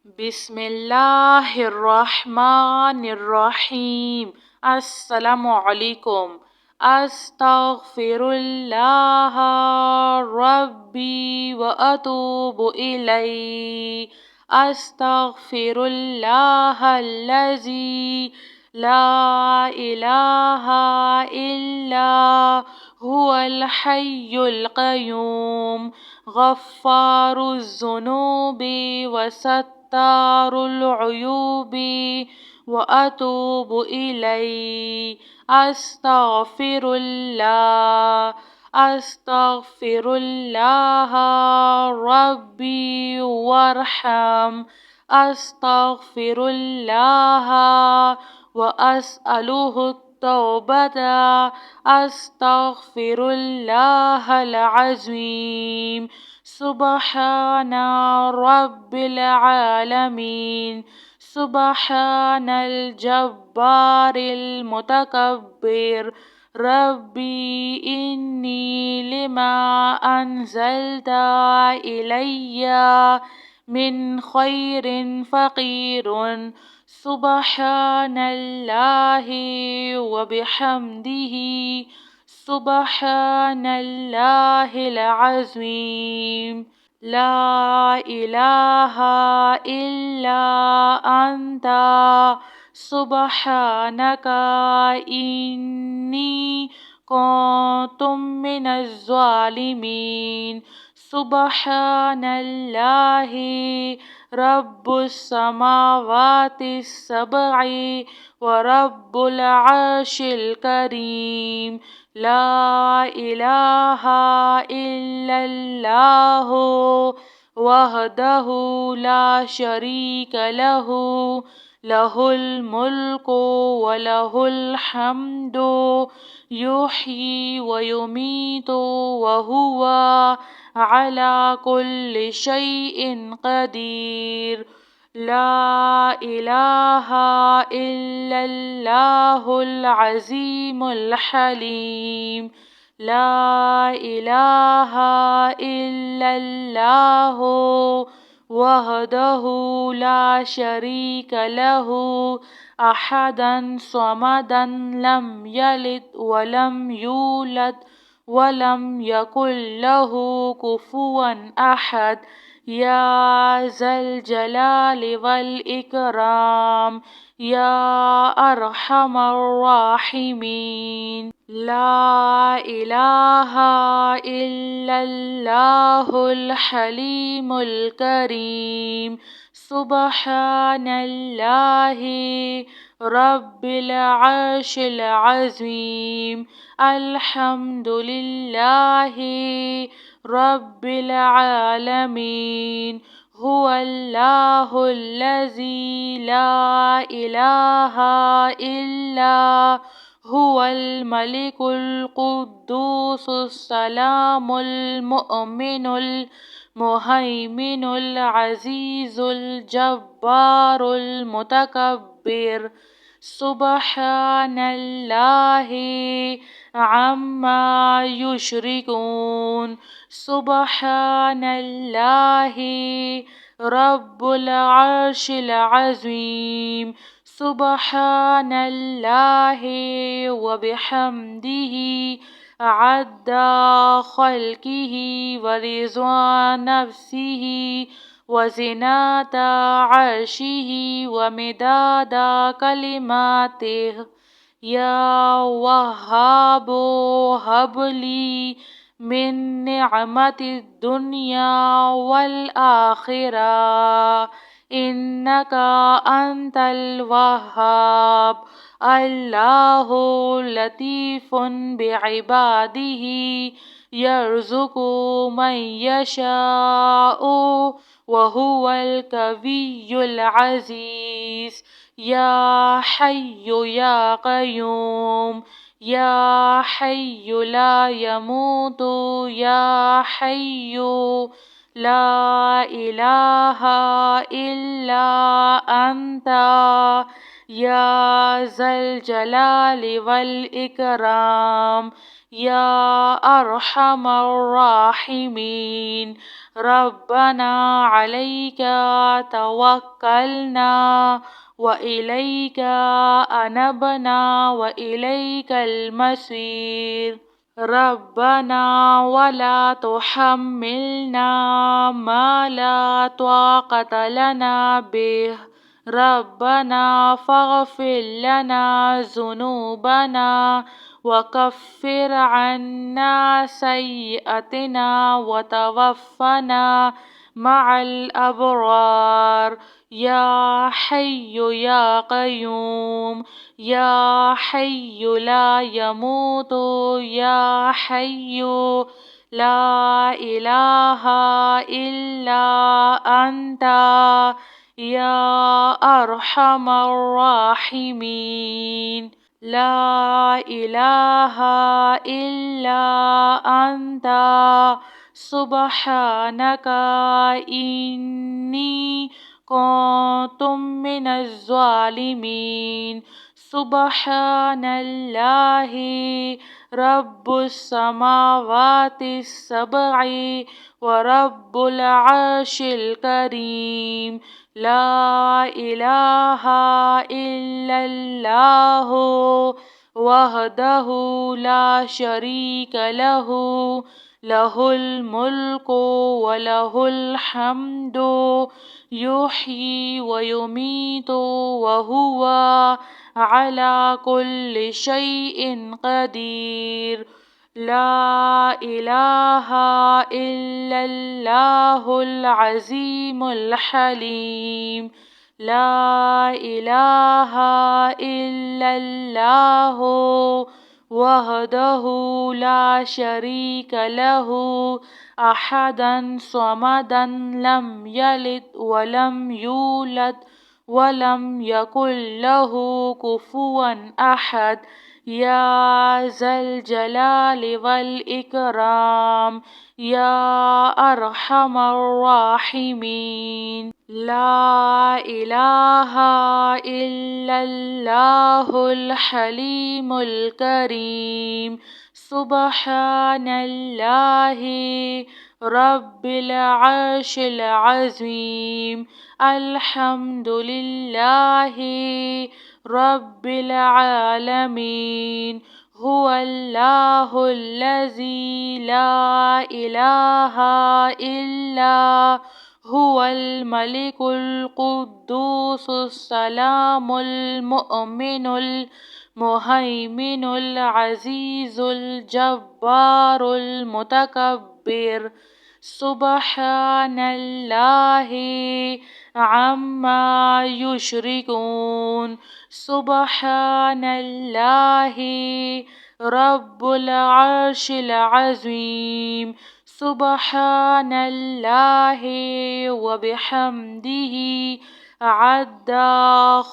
बिस्मिल्लाहिर्रहमानिर्रहीम। अस्सलामुअलैकुम। अस्तगफिरुल्लाह रब्बी व अतूबु इलैहि। अस्तगफिरुल्लाहल्लज़ी ला इलाहा इल्ला हुवल हय्युल क़य्यूम गफ़्फ़ारुज़्ज़ुनूबि वसत्तारुल उयूबि व अतूबु इलैहि। अस्तगफिरुल्लाह रब्बी वरहम। अस्तगफिरुल्लाह व अस्अलुहु तौबता। अस्तगफिरुल्लाहल अज़ीम। सुब्हाना रब्बिल आलमीन। सुब्हानल जब्बारिल मुतकब्बिर। रब्बी इन्नी लिमा अंज़ल्ता इलैया मिन खैरिन फ़क़ीरुन। सुब्हानल्लाहि व बिहम्दिही। सुब्हानल्लाहिल अज़ीम। ला इलाहा इल्ला अंता सुब्हानका इन्नी कुन्तु मिनज़ ज़ालिमीन। सुब्हानल्लाहि रब्बुस समावातिस सबअि व रब्बुल अर्शिल करीम। ला इलाहा इल्लल्लाहु वहदहु ला शरीक लहु। लहुल मुल्कु व लहुल हम्दु युह्यी व युमीतु व हुवा अला कुल्लि शैइन क़दीर। ला इलाहा इल्लल्लाहुल अज़ीमुल हलीम। ला इलाहा इल्लल्लाहु वहदहु ला शरीक लहु। अहदन समदन लम यलिद व लम यूलद व लम यकुल लहु कुफुवन अहद। या ज़ल जलालि वल इकराम। या अरहमर राहिमीन। ला इलाहा इल्लल्लाहुल हलीमुल करीम। सुब्हानल्लाहि रब्बिल अर्शिल अज़ीम। अल्हम्दुलिल्लाहि रब्बिल आलमीन। हुवल्लाहुल्लज़ी ला इलाहा इल्ला हुवल मलिकुल कुद्दूसुस सलामुल मुअमिनुल मुहैमिनुल अज़ीज़ुल जब्बारुल मुतकब्बिर। सुब्हानल्लाहि अम्मा युश्रिकून। सुब्हानल्लाहि रब्बुल अर्शिल अज़ीम। सुब्हानल्लाहि व बिहम्दिही अद्दा ख़ल्क़िही व रिज़्वा नफ़्सिही व ज़िनता अर्शिही व मिदादा कलिमातिही। या वह्हाबु हबली मिन निअमतिद दुनिया वल आखिरह इन्नका अंतल वह्हाब। अल्लाहु लतीफ़ुन बिइबादिही यर्ज़ुक़ु मन यशाअु व हुवल कविय्युल अज़ीज़। या हय्यु या क़य्यूम। या हय्यु ला यमूतु। या हय्यु ला इलाहा इल्ला अंता। या ज़ल जलालि वल इकराम। يا أرحم الراحمين. ربنا عليك توكلنا وإليك أنبنا وإليك المصير. ربنا ولا تحملنا ما لا طاقة لنا به. ربنا فاغفر لنا ذنوبنا وكفر عنا سيئاتنا وتوفنا مع الأبرار. يا حي يا قيوم، يا حي لا يموت، يا حي لا إله إلا أنت، يا أرحم الراحمين. لا إله إلا أنت سبحانك إني كنت من الظالمين. سبحان الله رب السماوات السبع ورب العرش الكريم. لا إله إلا الله وحده لا شريك له، له الملك وله الحمد يحيي ويميت وهو على كل شيء قدير. لا إله إلا الله العظيم الحليم. لا إله إلا الله وحده لا شريك له أحدا صمدا لم يلد ولم يولد ولم يكن له كفوا أحد. يا ذا الجلال والإكرام، يا أرحم الراحمين. لا إله إلا الله الحليم الكريم. سبحان الله رب العرش العظيم. الحمد لله رب العالمين. هو الله الذي لا إله إلا هو الملك القدوس السلام المؤمن المهيمن العزيز الجبار المتكبر. سبحان الله عما يشركون. سبحان الله رب العرش العظيم. سبحان الله وبحمده عد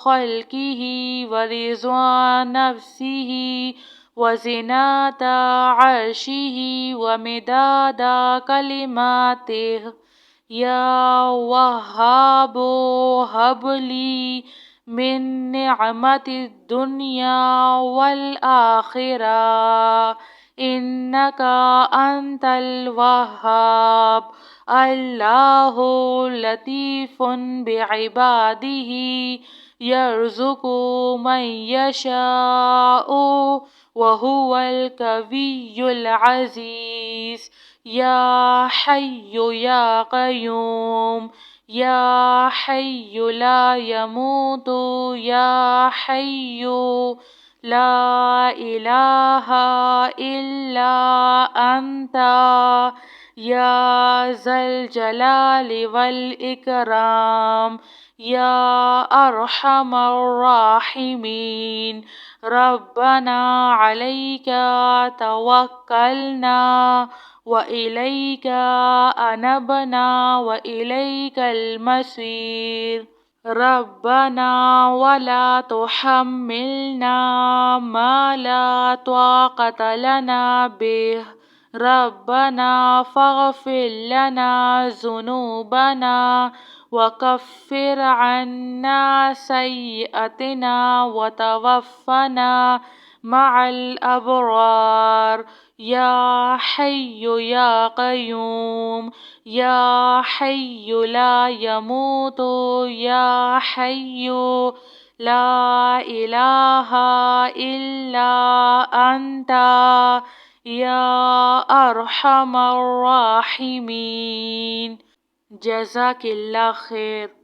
خلقه ورضوان نفسه وزنة عرشه ومداد كلماته. يا وهاب هب لي من نعمة الدنيا والآخرة إنك أنت الوهاب. الله لطيف بعباده يرزق من يشاء وهو القوي العزيز. يا حي يا قيوم، يا حي لا يموت، يا حي لا إله إلا أنت، يا ذا الجلال والإكرام، يا أرحم الراحمين. ربنا عليك توكلنا وإليك أنبنا وإليك المصير. ربنا ولا تحملنا ما لا طاقة لنا به. ربنا فاغفر لنا ذنوبنا وكفر عنا سيئاتنا وتوفنا مع الأبرار يا حي يا قيوم يا حي لا يموت يا حي لا إله إلا أنت يا أرحم الراحمين. جزاك الله خير.